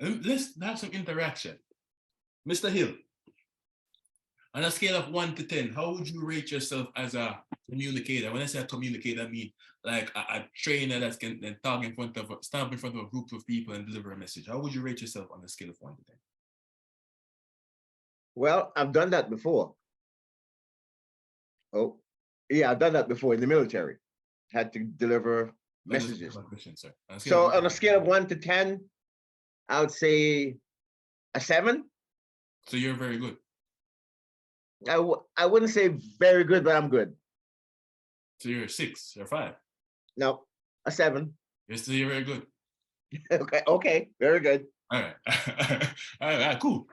Let's have some interaction. Mr. Hill, on a scale of 1 to 10, how would you rate yourself as a communicator? When I say a communicator, I mean like a trainer that can then talk in front of, stand up in front of a group of people and deliver a message. How would you rate yourself on a scale of 1 to 10? Well, I've done that before. Oh, yeah, I've done that before in the military. Had to deliver messages. Question, sir. So on a scale of 1 to 10, I would say a 7. So you're very good. I wouldn't say very good, but I'm good. So you're a 6 or 5. No, a 7. You're very good. Okay, very good. All right. All right, cool.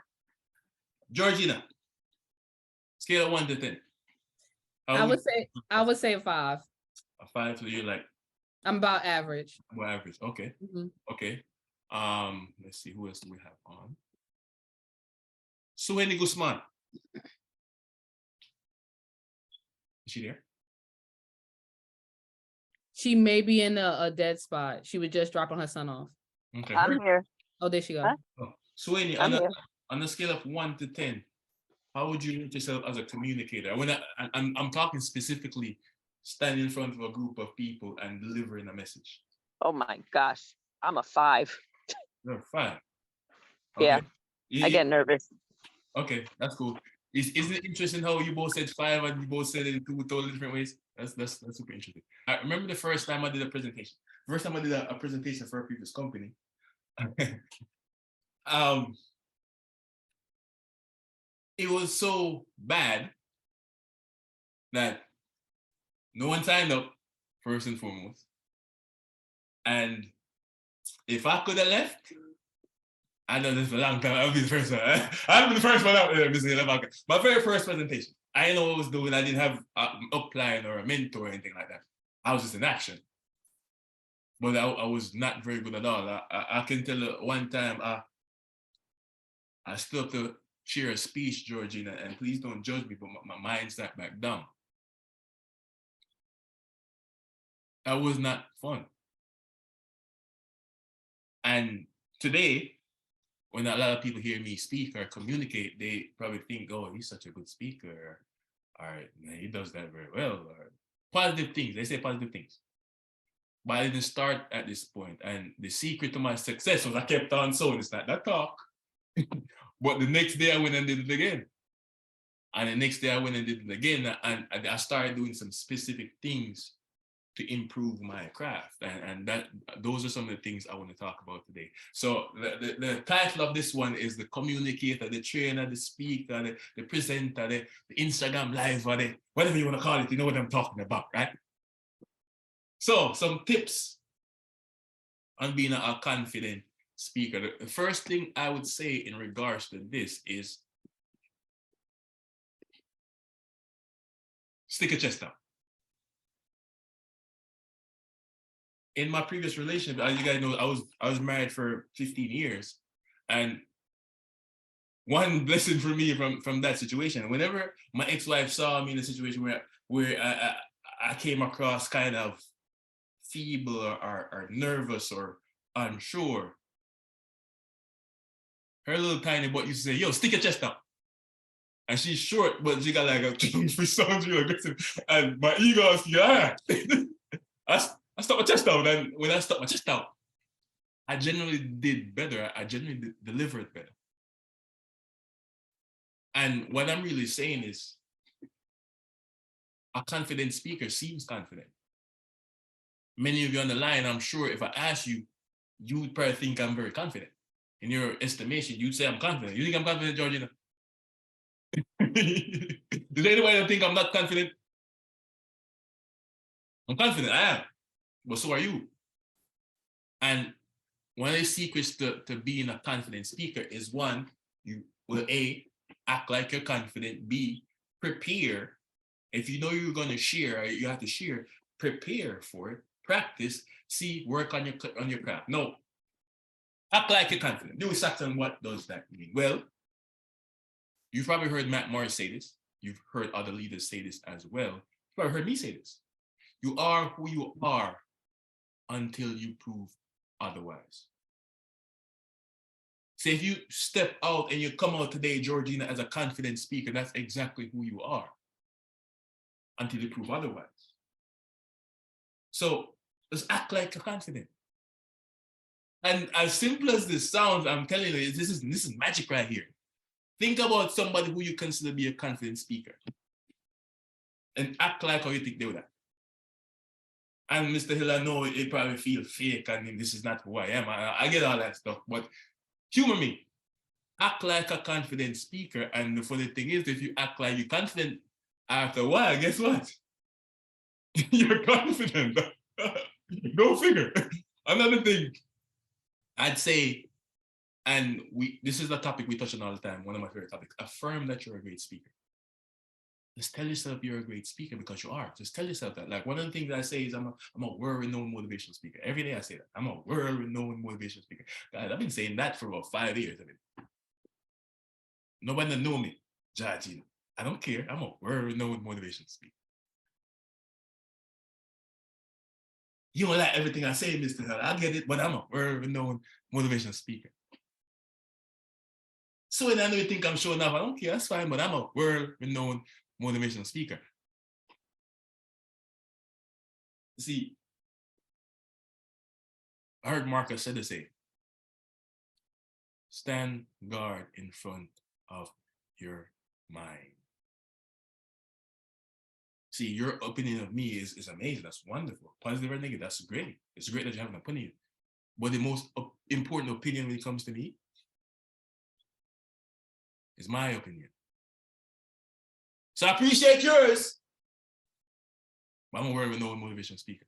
Georgina, scale of 1 to 10. I would say a 5. A 5, so you're like, I'm about average. More average. Okay. Mm-hmm. Okay. Let's see, who else do we have on? Sueni Guzman. Is she there? She may be in a dead spot. She was just dropping her son off. Okay. I'm here. Oh, there she go. Huh? Oh. Sueni, on a scale of 1 to 10, how would you rate yourself as a communicator? When I'm talking specifically standing in front of a group of people and delivering a message. Oh my gosh, I'm a 5. You're 5. Okay. Yeah, I get nervous. Okay, that's cool. Isn't it interesting how you both said 5 and you both said it in 2 totally different ways? That's super interesting. I remember the first time I did a presentation. First time I did a presentation for a previous company. It was so bad that no one signed up, first and foremost. And if I could have left, I know this for a long time. I'll be the first one. I'll be the first one out there, Mr. Levaka. My very first presentation. I didn't know what I was doing. I didn't have an upline or a mentor or anything like that. I was just in action. But I was not very good at all. I can tell you one time I stood up to share a speech, Georgina, and please don't judge me, but my mind sat back down. That was not fun. And today, when a lot of people hear me speak or communicate, they probably think, oh, he's such a good speaker. All right, man, he does that very well. Or positive things, they say positive things. But I didn't start at this point. And the secret to my success was I kept on sowing. It's not that talk. But the next day I went and did it again. And the next day I went and did it again. And I started doing some specific things to improve my craft. And those are some of the things I want to talk about today. So the title of this one is the communicator, the trainer, the speaker, the presenter, the Instagram live, or whatever you want to call it, you know what I'm talking about, right? So some tips on being a confident speaker. The first thing I would say in regards to this is stick your chest out. In my previous relationship, as you guys know, I was married for 15 years. And one blessing for me from that situation, whenever my ex-wife saw me in a situation where I came across kind of feeble or nervous or unsure, her little tiny butt used to say, yo, stick your chest out. And she's short, but she got like a she sounds real aggressive. And my ego was like, I stuck my chest out. And when I stuck my chest out, I generally did better. I generally delivered better. And what I'm really saying is, a confident speaker seems confident. Many of you on the line, I'm sure if I ask you, you would probably think I'm very confident. In your estimation, you'd say I'm confident. You think I'm confident, Georgina? Does anybody think I'm not confident? I'm confident, I am. But so are you. And one of the secrets to being a confident speaker is, one, you will A, act like you're confident. B, prepare. If you know you're going to share, or you have to share, prepare for it, practice, see, work on your craft. No, act like you're confident. Duey, Saxton, what does that mean? Well, you've probably heard Matt Morris say this. You've heard other leaders say this as well. You've probably heard me say this. You are who you are until you prove otherwise. So if you step out and you come out today, Georgina, as a confident speaker, that's exactly who you are until you prove otherwise. So just act like you're confident. And as simple as this sounds, I'm telling you, this is magic right here. Think about somebody who you consider to be a confident speaker and act like how you think they would act. And Mr. Hill, I know it probably feel fake and this is not who I am. I get all that stuff, but humor me. Act like a confident speaker. And the funny thing is, if you act like you're confident, after a while, guess what? You're confident. Go figure. Another thing I'd say, and this is a topic we touch on all the time, one of my favorite topics, affirm that you're a great speaker. Just tell yourself you're a great speaker because you are. Just tell yourself that. Like one of the things I say is I'm a world-renowned motivational speaker. Every day I say that. I'm a world-renowned motivational speaker. God, I've been saying that for about 5 years. I mean, nobody know me, Georgina. I don't care. I'm a world-renowned motivational speaker. You don't like everything I say, Mr. Hill. I get it, but I'm a world-renowned motivational speaker. So when I know you think I'm showing off, I don't care. That's fine, but I'm a world-renowned motivational speaker. See, I heard Marcus said the same. Stand guard in front of your mind. See, your opinion of me is amazing. That's wonderful. Positive or negative, that's great. It's great that you have an opinion. But the most important opinion when it comes to me is my opinion. So I appreciate yours, but I'm a world-renowned motivational speaker.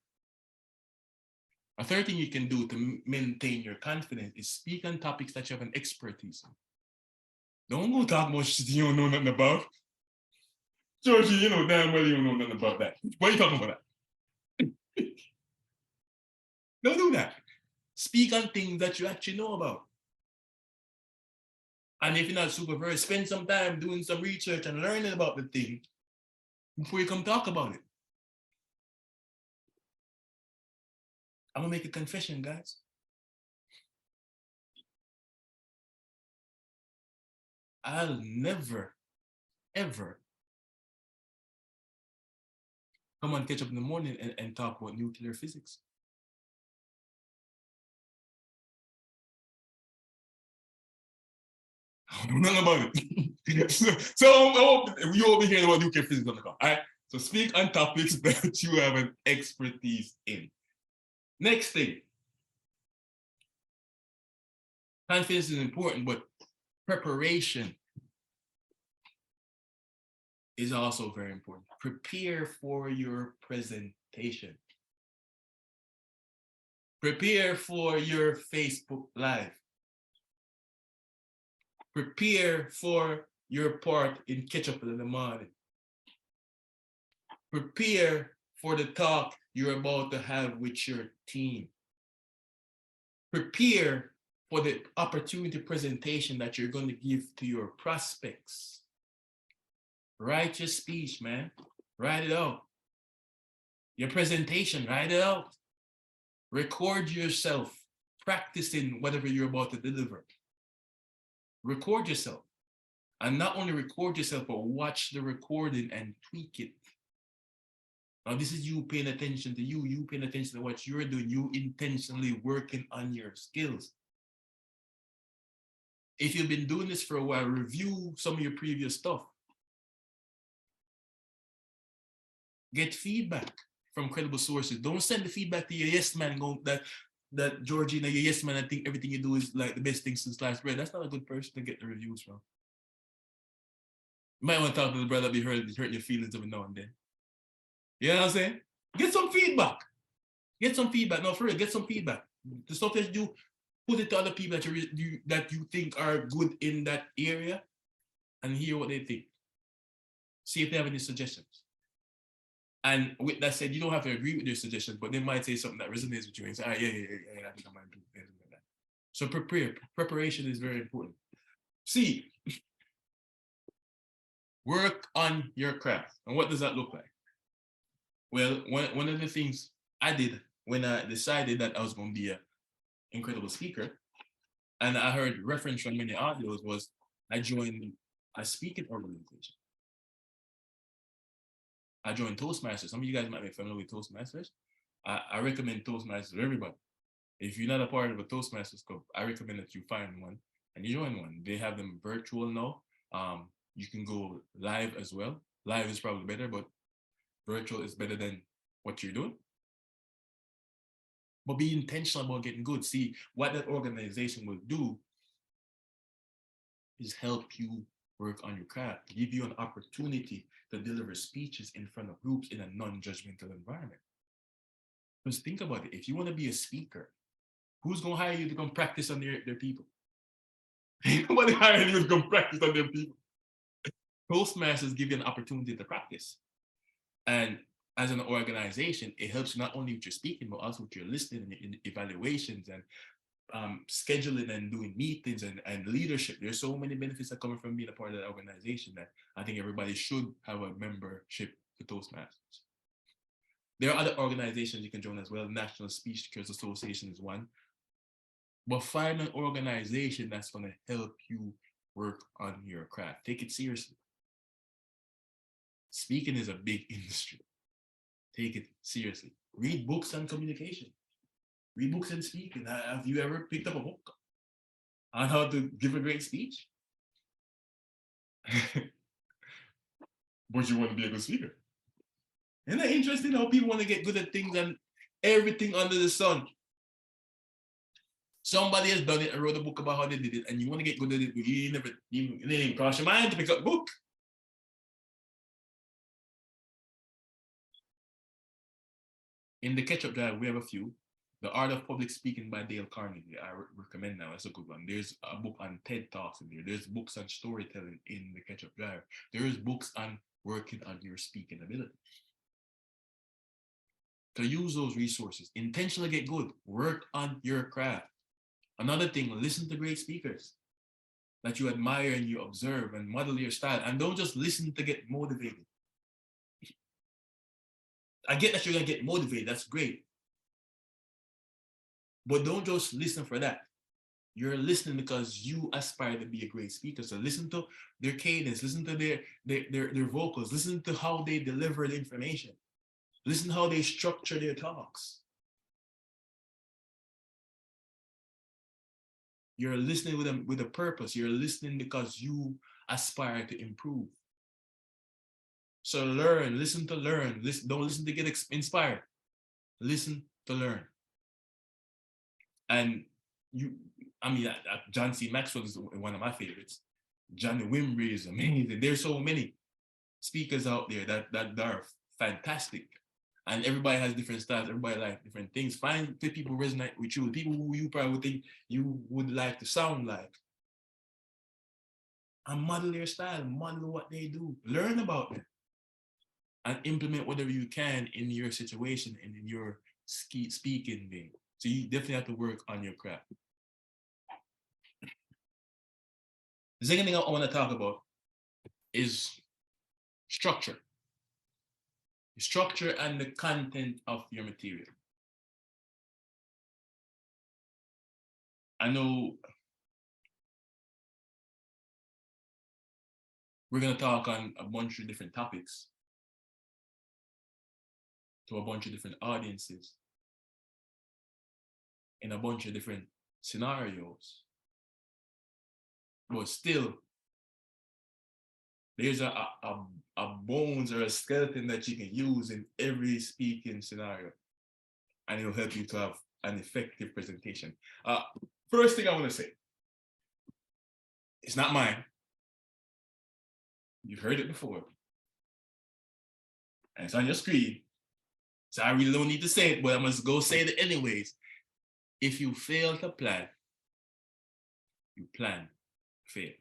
A third thing you can do to maintain your confidence is speak on topics that you have an expertise in. Don't go talk about shit you don't know nothing about. Georgie, you know damn well you don't know nothing about that. Why are you talking about that? Don't do that. Speak on things that you actually know about. And if you're not super versed, spend some time doing some research and learning about the thing before you come talk about it. I'm gonna make a confession, guys. I'll never, ever come on Catch Up in the Morning and talk about nuclear physics. I don't know nothing about it. so you will be hearing about nuclear physics on the call. All right. So speak on topics that you have an expertise in. Next thing. Confidence is important, but preparation is also very important. Prepare for your presentation. Prepare for your Facebook Live. Prepare for your part in Catch Up in the Morning. Prepare for the talk you're about to have with your team. Prepare for the opportunity presentation that you're going to give to your prospects. Write your speech, man. Write it out. Your presentation, write it out. Record yourself practicing whatever you're about to deliver. Record yourself. And not only record yourself, but watch the recording and tweak it. Now, this is you paying attention to you paying attention to what you're doing, you intentionally working on your skills. If you've been doing this for a while, review some of your previous stuff. Get feedback from credible sources. Don't send the feedback to your yes man that Georgina, your yes man, I think everything you do is like the best thing since sliced bread. That's not a good person to get the reviews from. You might want to talk to the brother be hurting your feelings every now and then. You know what I'm saying? Get some feedback. Get some feedback. No, for real, get some feedback. The stuff that you do, put it to other people that you think are good in that area and hear what they think. See if they have any suggestions. And with that said, you don't have to agree with their suggestions, but they might say something that resonates with you and say, yeah, I think I might do something like that. So preparation is very important. See, work on your craft. And what does that look like? Well, one of the things I did when I decided that I was going to be an incredible speaker And I heard reference from many audios was I joined a speaking organization. I joined Toastmasters. Some of you guys might be familiar with Toastmasters. I recommend Toastmasters to everybody. If you're not a part of a Toastmasters club, I recommend that you find one and you join one. They have them virtual now. You can go live as well. Live is probably better, but virtual is better than what you're doing. But be intentional about getting good. See, what that organization will do is help you work on your craft, give you an opportunity to deliver speeches in front of groups in a non-judgmental environment. Because think about it, if you want to be a speaker, who's going to hire you to come practice on their people? Nobody hiring you to come practice on their people. Toastmasters give you an opportunity to practice. And as an organization, it helps you not only with your speaking, but also with your listening and evaluations and scheduling and doing meetings and leadership. There's so many benefits that come from being a part of that organization that I think everybody should have a membership to Toastmasters. There are other organizations you can join as well. National Speakers Association is one. But find an organization that's going to help you work on your craft. Take it seriously. Speaking is a big industry. Take it seriously. Read books on communication. Read books on speaking. Have you ever picked up a book on how to give a great speech? But you want to be a good speaker. Isn't that interesting how people want to get good at things and everything under the sun? Somebody has done it and wrote a book about how they did it, and you want to get good at it, but you never even cross your mind to pick up a book. In the Ketchup Drive, we have a few. The Art of Public Speaking by Dale Carnegie, I recommend now. It's a good one. There's a book on TED Talks in there. There's books on storytelling in the Ketchup Drive. There's books on working on your speaking ability. So use those resources. Intentionally get good. Work on your craft. Another thing, listen to great speakers that you admire and you observe and model your style. And don't just listen to get motivated. I get that you're going to get motivated. That's great. But don't just listen for that. You're listening because you aspire to be a great speaker. So listen to their cadence, listen to their vocals, listen to how they deliver the information. Listen to how they structure their talks. You're listening with a purpose. You're listening because you aspire to improve. So learn, listen to learn. Don't listen to get inspired. Listen to learn. And John C. Maxwell is one of my favorites. Johnny Wimbrey is amazing. There's so many speakers out there that are fantastic. And everybody has different styles. Everybody likes different things. Find the people who resonate with you, the people who you probably think you would like to sound like. And model their style, model what they do. Learn about them. And implement whatever you can in your situation and in your speaking thing. So you definitely have to work on your craft. The second thing I want to talk about is structure. Structure and the content of your material. I know we're going to talk on a bunch of different topics to a bunch of different audiences in a bunch of different scenarios. But still, there's a bones or a skeleton that you can use in every speaking scenario, and it'll help you to have an effective presentation. First thing I want to say, it's not mine. You've heard it before. And it's on your screen. So I really don't need to say it, but I must go say it anyways. If you fail to plan, you plan to fail.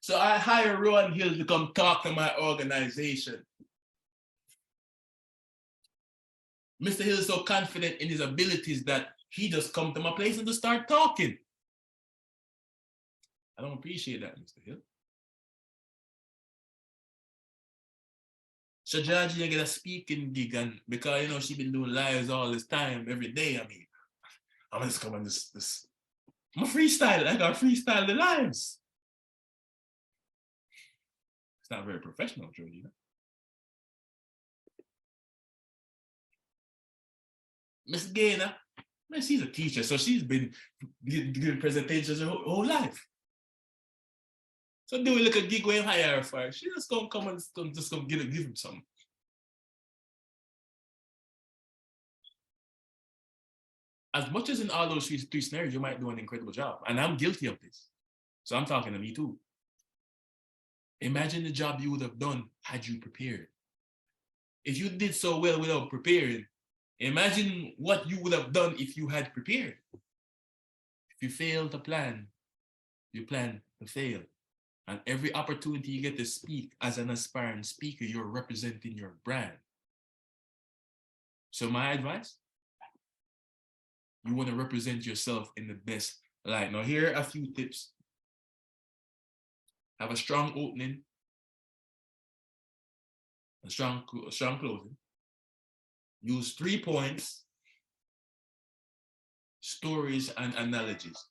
So I hire Rowan Hill to come talk to my organization. Mr. Hill is so confident in his abilities that he just come to my place and just start talking. I don't appreciate that, Mr. Hill. So Georgia get a speaking gig, and because you know she been doing lives all this time, every day. I mean, I'm just coming this. I'm a freestyle. I got freestyle the lives. It's not very professional, Georgia. Miss Gaynor, man, she's a teacher, so she's been giving presentations her whole life. So do a little gig when hire her for. She just gonna come and just gonna give him something. As much as in all those three scenarios, you might do an incredible job. And I'm guilty of this. So I'm talking to me too. Imagine the job you would have done had you prepared. If you did so well without preparing, imagine what you would have done if you had prepared. If you fail to plan, you plan to fail. And every opportunity you get to speak as an aspiring speaker, you're representing your brand. So my advice, you want to represent yourself in the best light. Now, here are a few tips. Have a strong opening, a strong closing. Use 3 points, stories, and analogies.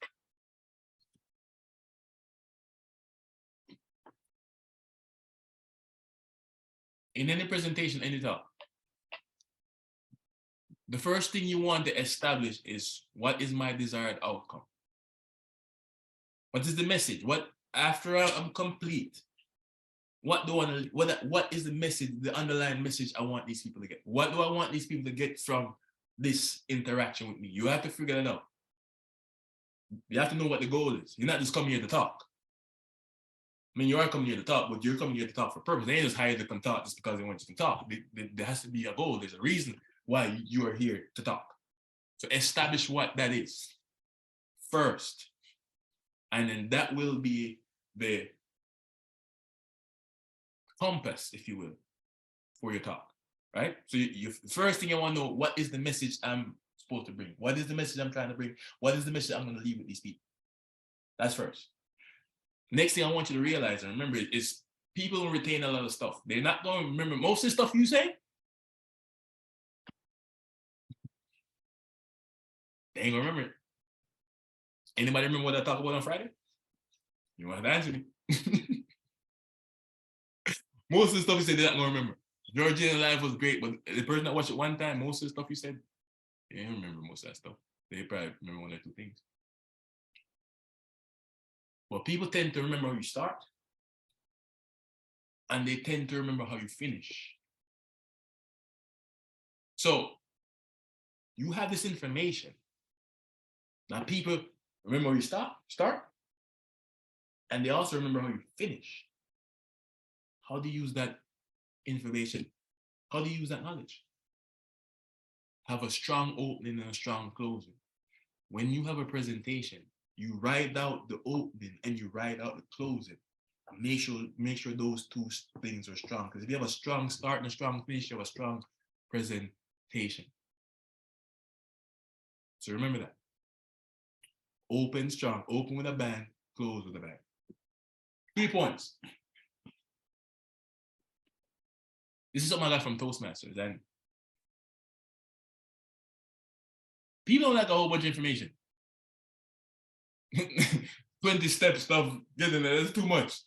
In any presentation, any talk, the first thing you want to establish is, what is my desired outcome? What is the message? What, after I'm complete, what is the message, the underlying message I want these people to get? What do I want these people to get from this interaction with me? You have to figure that out. You have to know what the goal is. You're not just coming here to talk. I mean, you are coming here to talk, but you're coming here to talk for purpose. They ain't just hired to come talk just because they want you to talk. There has to be a goal. There's a reason why you are here to talk. So establish what that is first. And then that will be the compass, if you will, for your talk, right? So the first thing you want to know, what is the message I'm supposed to bring? What is the message I'm trying to bring? What is the message I'm going to leave with these people? That's first. Next thing I want you to realize and remember is people will retain a lot of stuff. They're not going to remember most of the stuff you say. They ain't going to remember it. Anybody remember what I talked about on Friday? You want to answer me? Most of the stuff you said, they're not going to remember. Georgian life was great, but the person that watched it one time, most of the stuff you said, they didn't remember most of that stuff. They probably remember one or two things. But people tend to remember how you start, and they tend to remember how you finish. So you have this information. Now people remember how you start, and they also remember how you finish. How do you use that information? How do you use that knowledge? Have a strong opening and a strong closing. When you have a presentation, you write out the opening and you write out the closing. Make sure those two things are strong. Because if you have a strong start and a strong finish, you have a strong presentation. So remember that. Open strong, open with a bang, close with a bang. 3 points. This is something I got from Toastmasters, and people don't like a whole bunch of information. 20-step stuff, getting there, that's too much.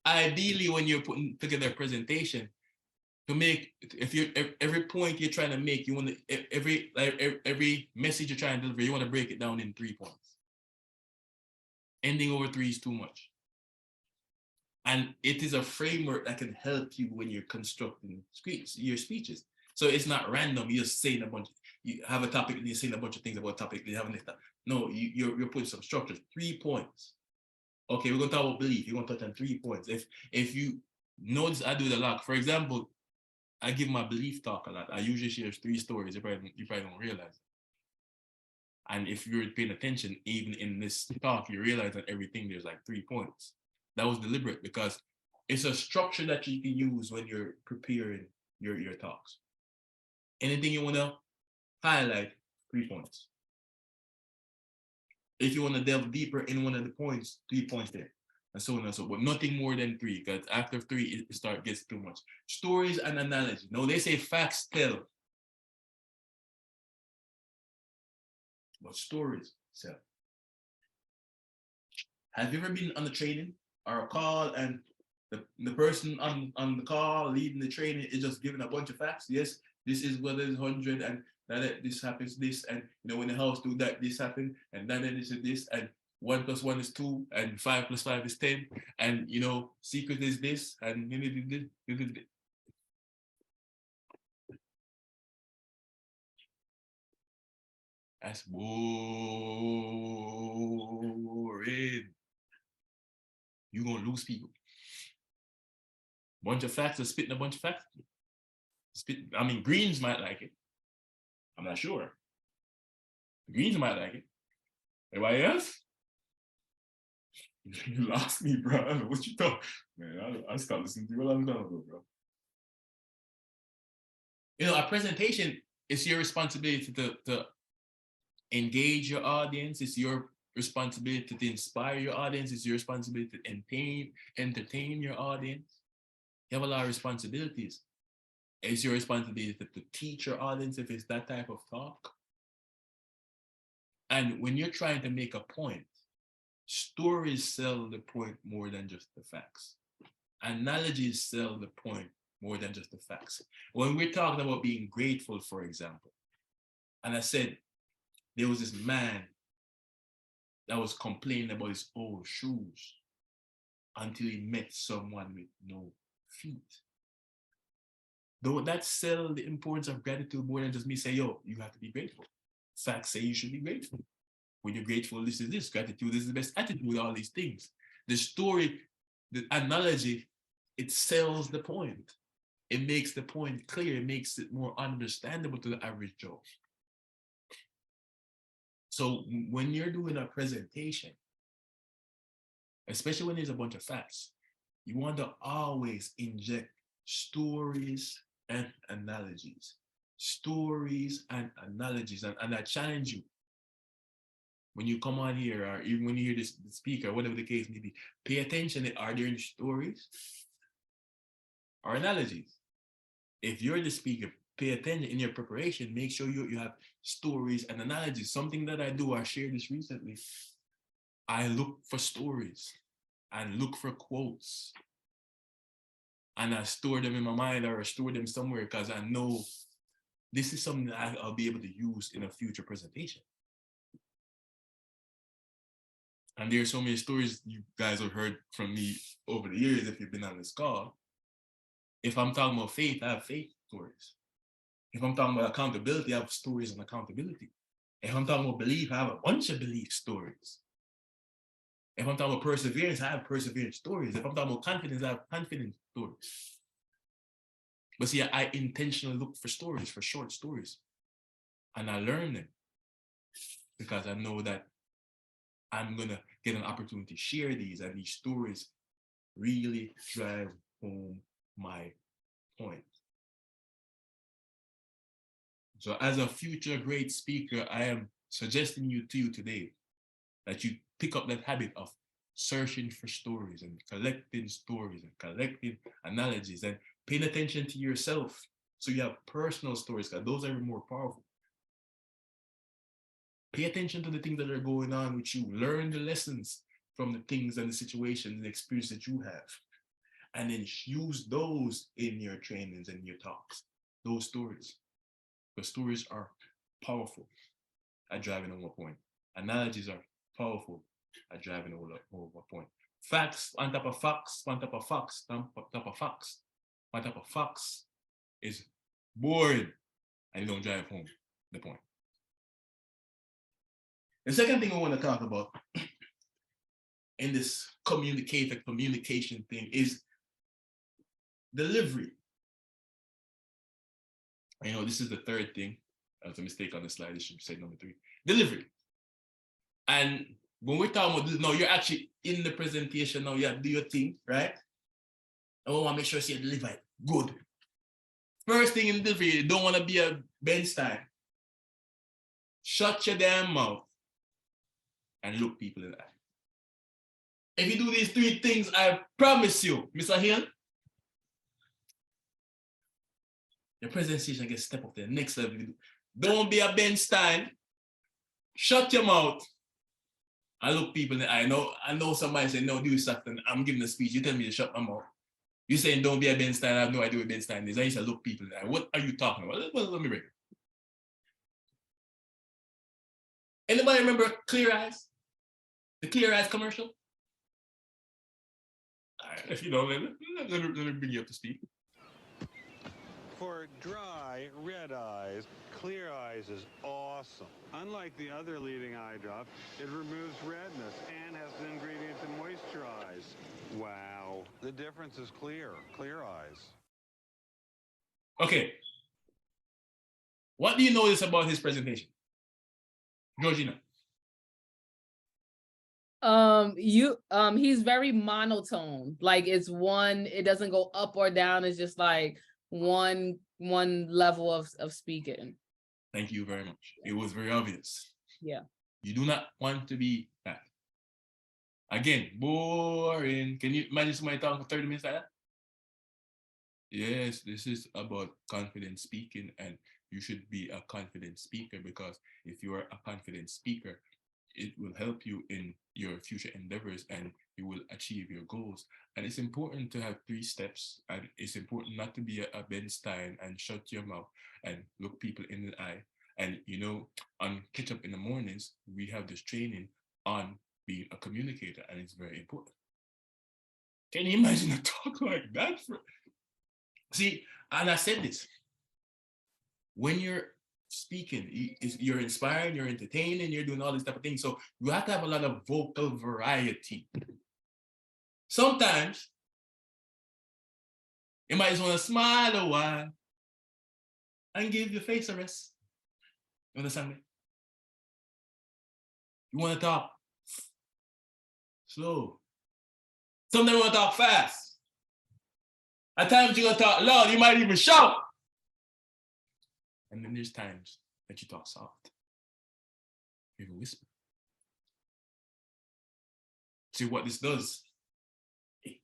Ideally, when you're putting together a presentation, to make, if you're every point you're trying to make, you want to every message you're trying to deliver, you want to break it down in 3 points. Ending over 3 is too much. And it is a framework that can help you when you're constructing your speeches. So it's not random. You're saying a bunch. You have a topic and you're saying a bunch of things about a topic. You have an No, you're putting some structure. 3 points. Okay, we're gonna talk about belief. You're gonna touch on 3 points. If you notice, I do it a lot. For example, I give my belief talk a lot. I usually share 3 stories. You probably don't realize. And if you're paying attention, even in this talk, you realize that everything there's like 3 points. That was deliberate because it's a structure that you can use when you're preparing your talks. Anything you want to highlight, 3 points. If you want to delve deeper in one of the points, 3 points there. and so on and so on, but nothing more than 3, because after 3, it gets too much. Stories and analogy. No, they say facts tell, but stories sell. Have you ever been on a training or a call and the person on the call leading the training is just giving a bunch of facts? Yes, this is what is 100 and that this happens this, and when the house do that, this happened, and then this is this, and 1 + 1 is 2, and 5 + 5 is 10, and secret is this, and that's boring. You're gonna lose people. Bunch of facts are spitting a bunch of facts. Greens might like it. I'm not sure. Greens might like it. Everybody else? You lost me, bro. What you thought? Man, I stopped listening to you a long time ago, bro. A presentation is your responsibility to engage your audience. It's your responsibility to inspire your audience. It's your responsibility to entertain your audience. You have a lot of responsibilities. It's your responsibility to teach your audience if it's that type of talk. And when you're trying to make a point, stories sell the point more than just the facts. Analogies sell the point more than just the facts. When we're talking about being grateful, for example, and I said there was this man that was complaining about his old shoes until he met someone with no feet. Though that sell the importance of gratitude more than just me say, yo, you have to be grateful. Facts say you should be grateful. When you're grateful, this is this. Gratitude is the best attitude with all these things. The story, the analogy, it sells the point. It makes the point clear. It makes it more understandable to the average Joe. So when you're doing a presentation, especially when there's a bunch of facts, you want to always inject stories and analogies. Stories and analogies. And I challenge you, when you come on here, or even when you hear this speaker, whatever the case may be, pay attention. Are there any stories or analogies? If you're the speaker, pay attention in your preparation. Make sure you have stories and analogies. Something that I do, I shared this recently. I look for stories and look for quotes. And I store them in my mind, or I store them somewhere, because I know this is something that I'll be able to use in a future presentation. And there are so many stories you guys have heard from me over the years if you've been on this call. If I'm talking about faith, I have faith stories. If I'm talking about accountability, I have stories on accountability. If I'm talking about belief, I have a bunch of belief stories. If I'm talking about perseverance, I have perseverance stories. If I'm talking about confidence, I have confidence stories. But see, I intentionally look for stories, for short stories. And I learn them because I know that I'm going to get an opportunity to share these, and these stories really drive home my point. So as a future great speaker, I am suggesting to you today that you pick up that habit of searching for stories and collecting analogies and paying attention to yourself. So you have personal stories, because those are more powerful. Pay attention to the things that are going on with you. Learn the lessons from the things and the situations and the experience that you have. And then use those in your trainings and your talks. Those stories. Because stories are powerful at driving home a point. Analogies are powerful at driving home a point. Facts on top of facts, on top of facts, on top of facts, on top of facts is boring, and you don't drive home the point. The second thing I want to talk about in this communication thing is delivery. This is the third thing. That's a mistake on the slide. It should say number 3. Delivery. And when we're talking about this, no, you're actually in the presentation now. You have to do your thing, right? I want to make sure you deliver it good. First thing in delivery, you don't want to be a Ben Stein. Shut your damn mouth and look people in the eye. If you do these 3 things, I promise you, Mr. Hill, your presentation gets step up to the next level. Don't be a Ben Stein. Shut your mouth. I look people in the eye. I know somebody say, no, do something. I'm giving a speech. You tell me to shut my mouth. You saying don't be a Ben Stein. I have no idea what Ben Stein is. I used to look people in the eye. What are you talking about? Let me read. Anybody remember Clear Eyes? The Clear Eyes commercial? All right, if you don't, let me bring you up to speed. For dry, red eyes, Clear Eyes is awesome. Unlike the other leading eye drop, it removes redness and has an ingredient to moisturize. Wow, the difference is clear. Clear Eyes. Okay. What do you notice about his presentation? Georgina. He's very monotone. Like it's one, it doesn't go up or down. It's just like one level of speaking. Thank you very much. It was very obvious. Yeah. You do not want to be that. Again, boring. Can you imagine somebody talking for 30 minutes like that? Yes, this is about confident speaking, and you should be a confident speaker, because if you are a confident speaker, it will help you in your future endeavors and you will achieve your goals. And it's important to have 3 steps, and it's important not to be a Ben Stein and shut your mouth and look people in the eye. And on Catch Up in the Mornings, we have this training on being a communicator, and it's very important. Can you imagine a talk like that? See, and I said this, when you're speaking, you're inspiring, you're entertaining, you're doing all this type of thing. So you have to have a lot of vocal variety. Sometimes you might just want to smile a while and give your face a rest. You understand me? You want to talk slow. Sometimes you want to talk fast. At times you're going to talk loud. You might even shout. And then there's times that you talk soft. You even whisper. See what this does? It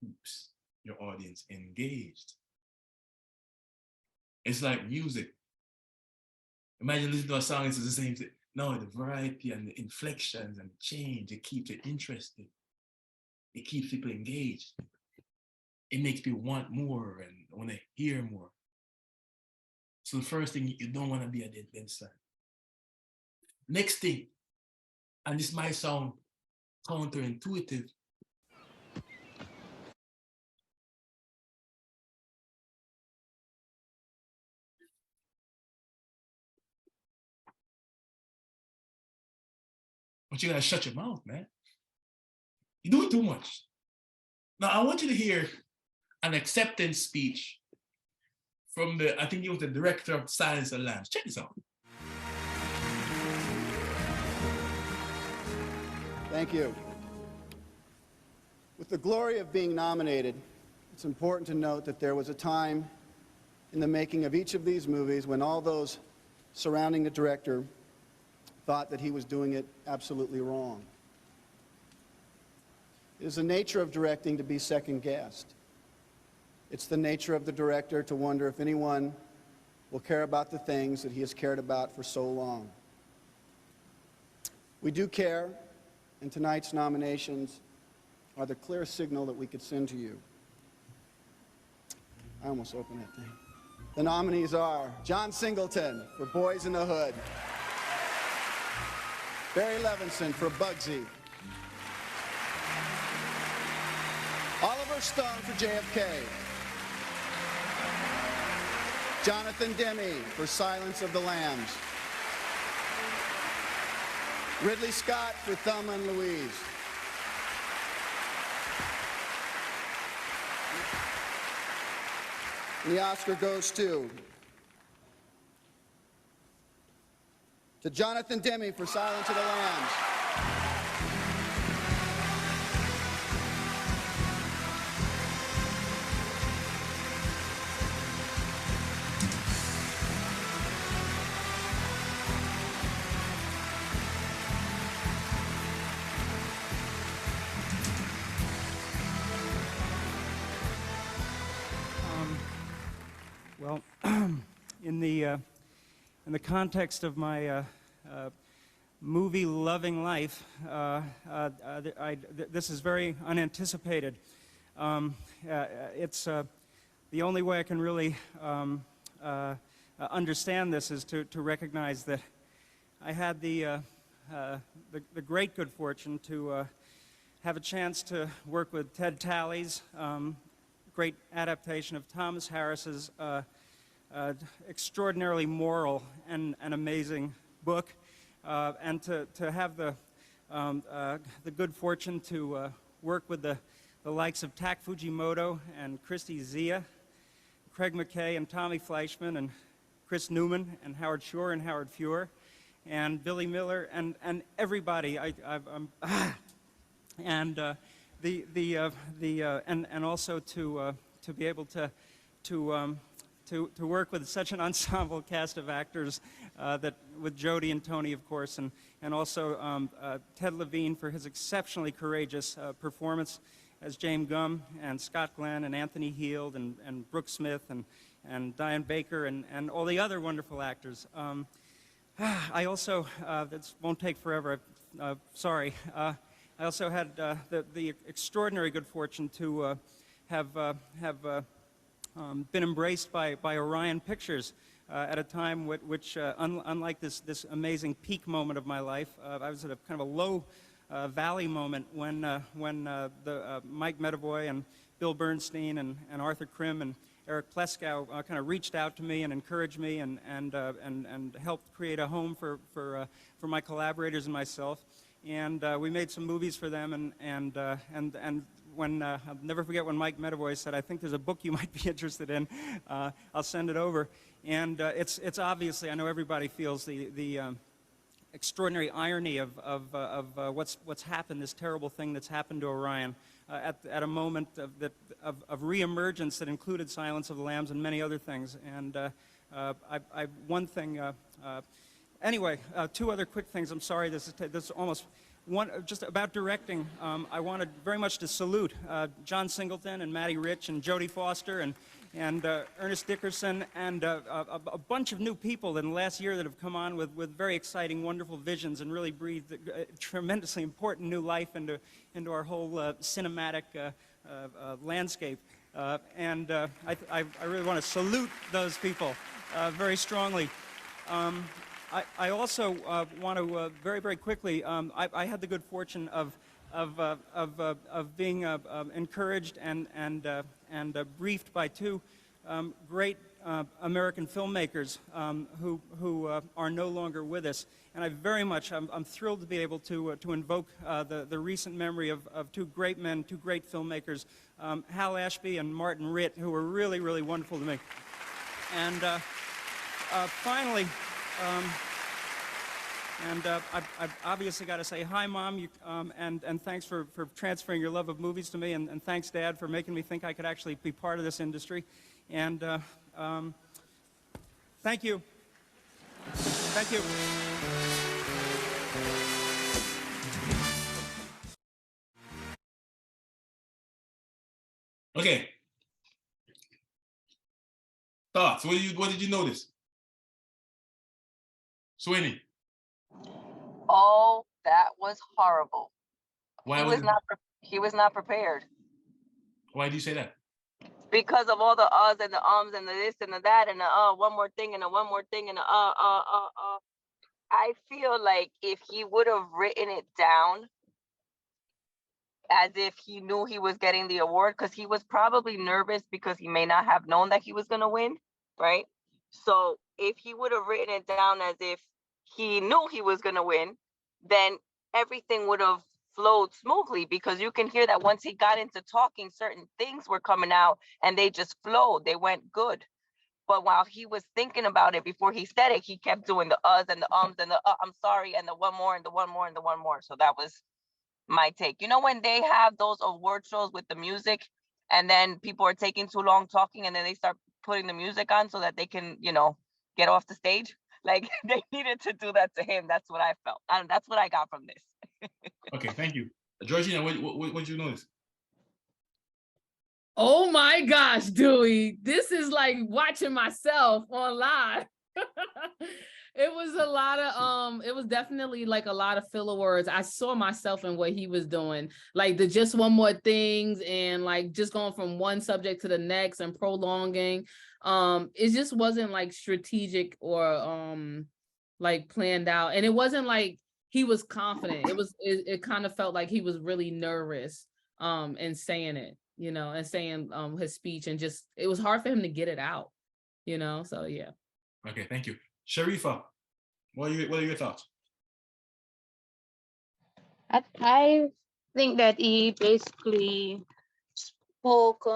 keeps your audience engaged. It's like music. Imagine listening to a song, it's the same thing. No, the variety and the inflections and the change, it keeps it interesting. It keeps people engaged. It makes people want more and want to hear more. So the first thing, you don't want to be a dead Ben Stein. Next thing, and this might sound counterintuitive, but you gotta shut your mouth, man. You're doing too much. Now I want you to hear an acceptance speech from I think he was the director of Silence of the Lambs. Check this out. Thank you. With the glory of being nominated, it's important to note that there was a time in the making of each of these movies when all those surrounding the director thought that he was doing it absolutely wrong. It is the nature of directing to be second-guessed. It's the nature of the director to wonder if anyone will care about the things that he has cared about for so long. We do care, and tonight's nominations are the clear signal that we could send to you. I almost opened that thing. The nominees are John Singleton for Boys in the Hood, Barry Levinson for Bugsy, Oliver Stone for JFK, Jonathan Demme for Silence of the Lambs, Ridley Scott for Thelma and Louise, and the Oscar goes to Jonathan Demme for Silence of the Lambs. in the context of my movie-loving life, this is very unanticipated. It's the only way I can really understand this is to recognize that I had the great good fortune to have a chance to work with Ted Tally's great adaptation of Thomas Harris's extraordinarily moral and amazing book, and to have the good fortune to work with the likes of Tak Fujimoto and Christy Zia, Craig McKay and Tommy Fleischman and Chris Newman and Howard Shore and Howard Fuhr and Billy Miller and everybody. And also to be able to work with such an ensemble cast of actors, that with Jodie and Tony, of course, and also Ted Levine for his exceptionally courageous performance as James Gumb, and Scott Glenn and Anthony Heald and Brooke Smith and Diane Baker and all the other wonderful actors. I also, this won't take forever, sorry. I also had the extraordinary good fortune to have been embraced by Orion Pictures at a time which, unlike this amazing peak moment of my life, I was at a kind of a low valley moment when Mike Medavoy and Bill Bernstein and Arthur Krim and Eric Pleskow kind of reached out to me and encouraged me and helped create a home for my collaborators and myself. And we made some movies for them, and when I'll never forget when Mike Medavoy said, "I think there's a book you might be interested in. I'll send it over." And it's obviously, I know everybody feels the extraordinary irony of what's happened, this terrible thing that's happened to Orion at a moment of reemergence that included Silence of the Lambs and many other things. And one thing. Anyway, two other quick things. I'm sorry, this is almost one, just about directing. I wanted very much to salute John Singleton and Matty Rich and Jodie Foster and Ernest Dickerson and a bunch of new people in the last year that have come on with very exciting, wonderful visions and really breathed tremendously important new life into our whole cinematic landscape. And I really want to salute those people very strongly. I also want to very, very quickly. I had the good fortune of being encouraged and briefed by two great American filmmakers who are no longer with us. And I very much, I'm thrilled to be able to invoke the recent memory of two great men, two great filmmakers, Hal Ashby and Martin Ritt, who were really, really wonderful to me. And finally. I've obviously got to say hi, Mom, and thanks for transferring your love of movies to me, and thanks, Dad, for making me think I could actually be part of this industry. And thank you. Thank you. Okay. Thoughts? What did you notice? Sweeney. Oh, that was horrible. Why He was not prepared Why do you say that? because of all the uhs and the ums and the this and the that and the one more thing and the one more thing and the I feel like if he would have written it down as if he knew he was getting the award, because he was probably nervous because he may not have known that he was going to win, right? So if he would have written it down as if he knew he was going to win, then everything would have flowed smoothly, because you can hear that once he got into talking, certain things were coming out and they just flowed. They went good. But while he was thinking about it before he said it, he kept doing the uhs and the ums and the I'm sorry and the one more and the one more and the one more. So that was my take. You know, when they have those award shows with the music and then people are taking too long talking and then they start putting the music on so that they can, you know, get off the stage? Like, they needed to do that to him. That's what I felt. And that's what I got from this. Okay, thank you. Georgina, what did you notice? Oh my gosh, Dewey. This is like watching myself online. It was a lot of it was definitely like a lot of filler words. I saw myself in what he was doing, like the just one more things and like just going from one subject to the next and prolonging. It just wasn't like strategic or like planned out, and it wasn't like he was confident. It kind of felt like he was really nervous in saying it, you know, and saying his speech, and just it was hard for him to get it out, you know. So yeah. Okay, thank you. Sharifa, what are your thoughts? I think that he basically spoke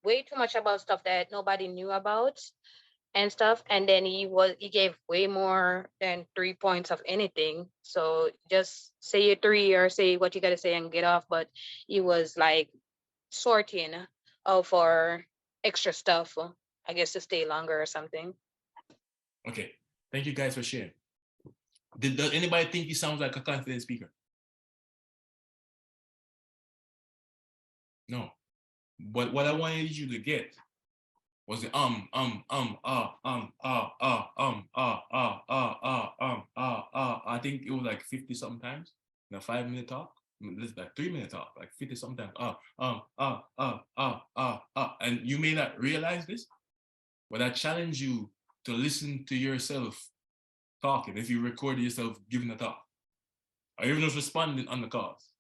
way too much about stuff that nobody knew about and stuff, and then he gave way more than 3 points of anything. So just say your three or say what you gotta say and get off. But he was like sorting out for extra stuff, I guess, to stay longer or something. Okay, thank you guys for sharing. Does anybody think he sounds like a confident speaker? No. But what I wanted you to get was the I think it was like 50 something times in a 5-minute talk. This is like 3-minute talk, like 50 something times. And you may not realize this, but I challenge you to listen to yourself talking. If you record yourself giving a talk, or even just responding on the calls,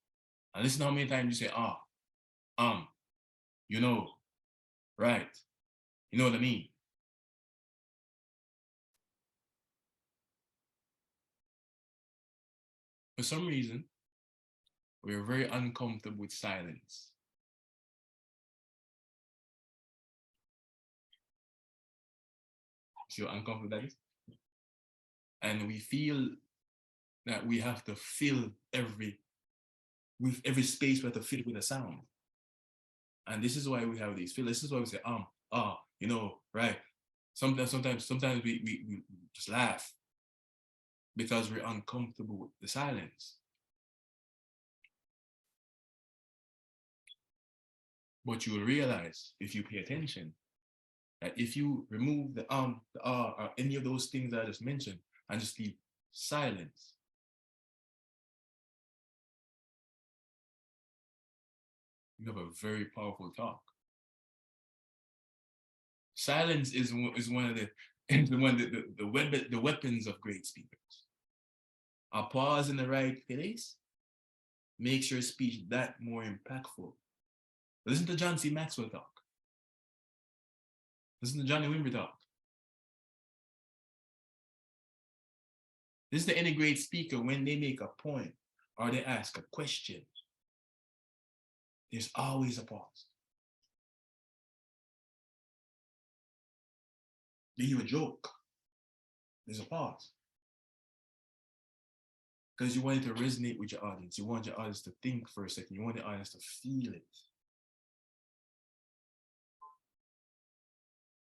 and listen how many times you say you know, right, you know what I mean. For some reason, we're very uncomfortable with silence. See how uncomfortable that is? And we feel that we have to fill every space, we have to fill it with a sound. And this is why we have these fillers. This is why we say, you know, right. Sometimes we just laugh because we're uncomfortable with the silence. But you will realize if you pay attention that if you remove the or any of those things I just mentioned and just leave silence, you have a very powerful talk. Silence is one of the weapons of great speakers. A pause in the right place makes your speech that more impactful. Listen to John C. Maxwell talk. Listen to Johnny Wimber talk. Listen to any great speaker when they make a point or they ask a question. There's always a pause. They give a joke. There's a pause. Because you want it to resonate with your audience. You want your audience to think for a second. You want the audience to feel it.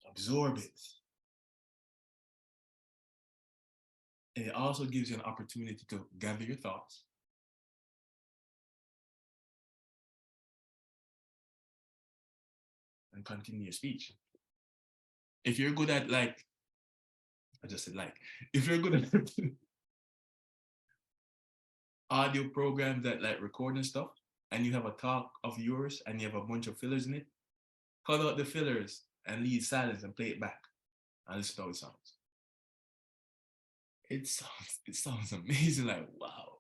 Absorb it. And it also gives you an opportunity to gather your thoughts. And continue your speech. If you're good at if you're good at audio programs that like recording stuff, and you have a talk of yours and you have a bunch of fillers in it, cut out the fillers and leave silence and play it back and listen to how it sounds. It sounds amazing, like wow.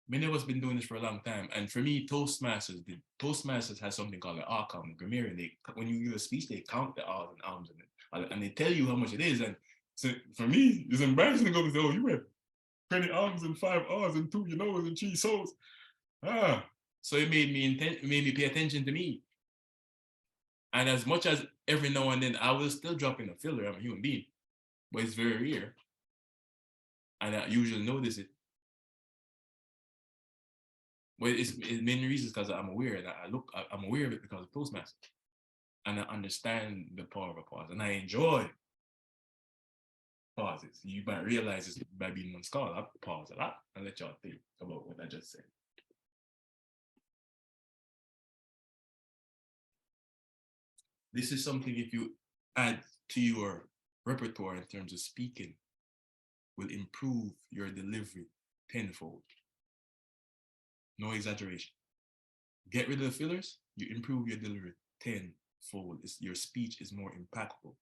Many of us been doing this for a long time, and for me, Toastmasters has something called an outcome, the grammarian. When you give a speech, they count the R's and M's in it, and they tell you how much it is. And so for me, it's embarrassing to go and say, "Oh, you read 20 arms and 5 R's and 2 U's and 3 souls." So it made me pay attention to me. And as much as every now and then I will still drop in a filler, I'm a human being, but it's very rare, and I usually notice it. Well, it's many reasons because I'm aware that I'm aware of it because of Toastmasters. And I understand the power of a pause. And I enjoy pauses. You might realize this by being on scholar. I pause a lot and let y'all think. just said. This is something, if you add to your repertoire in terms of speaking, will improve your delivery tenfold. No exaggeration. Get rid of the fillers, you improve your delivery tenfold. Your speech is more impactful.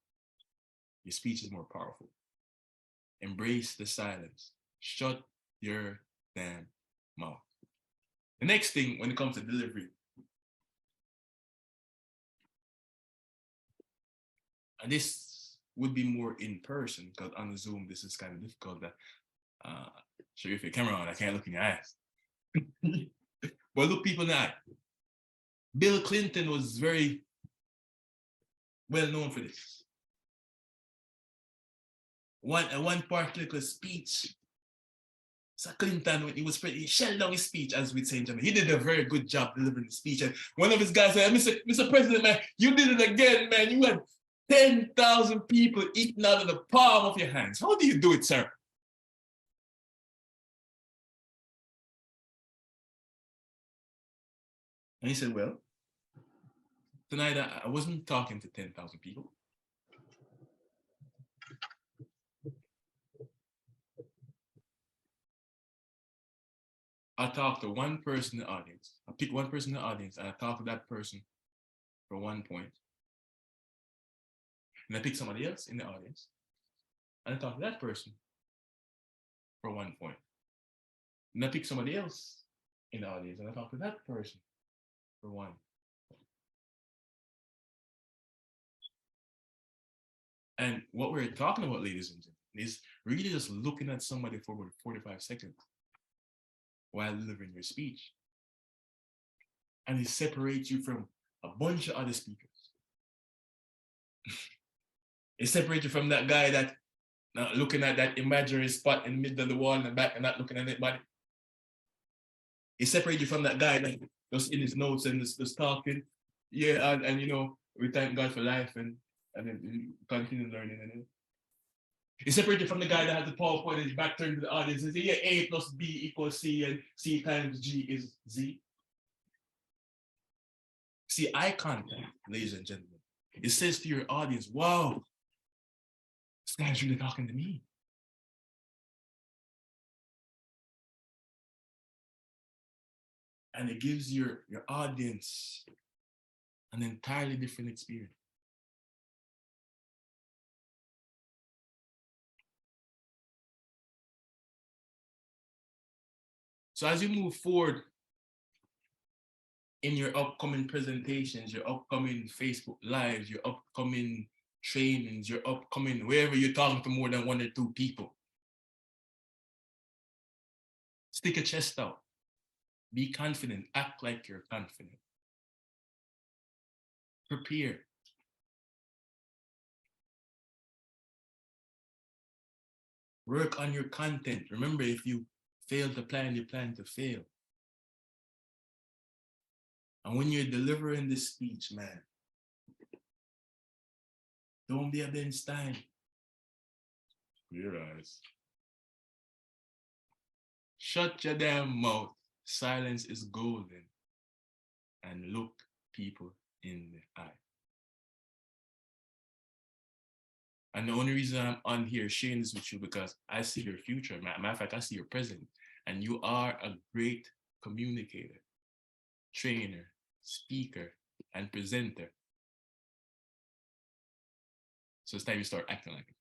Your speech is more powerful. Embrace the silence. Shut your damn mouth. The next thing when it comes to delivery, and this would be more in person, because on Zoom this is kind of difficult. That show you if your camera on, I can't look in your eyes. But look people in the eye. Bill Clinton was very well known for this. One particular speech, Sir Clinton, when he shelled down his speech, as we'd say in Germany. He did a very good job delivering the speech. And one of his guys said, Mr. President, man, you did it again, man. You had 10,000 people eating out of the palm of your hands. How do you do it, sir? And he said, well, tonight I wasn't talking to 10,000 people. I talked to one person in the audience. I picked one person in the audience and I talked to that person for 1 point. And I picked somebody else in the audience and I talked to that person for 1 point. And I picked somebody else in the audience and I talked to that person for 1 point. And what we're talking about, ladies and gentlemen, is really just looking at somebody for about 45 seconds while delivering your speech. And it separates you from a bunch of other speakers. It separates you from that guy that not looking at that imaginary spot in the middle of the wall in the back and not looking at anybody. It separates you from that guy that just in his notes and just talking. Yeah, and you know, we thank God for life and then continue learning. And it separates you from the guy that has the PowerPoint and his back turned to the audience and say, yeah, A plus B equals C and C times G is Z. See, eye contact, ladies and gentlemen. It says to your audience, wow, this guy's really talking to me. And it gives your audience an entirely different experience. So as you move forward in your upcoming presentations, your upcoming Facebook Lives, your upcoming trainings, your upcoming, wherever you're talking to more than 1 or 2 people, stick your chest out. Be confident. Act like you're confident. Prepare. Work on your content. Remember, if you fail to plan, you plan to fail. And when you're delivering this speech, man, don't be a Ben Stein. Clear eyes. Shut your damn mouth. Silence is golden. And look people in the eye. And the only reason I'm on here sharing this with you because I see your future. Matter of fact, I see your present. And you are a great communicator, trainer, speaker, and presenter. So it's time you start acting like it.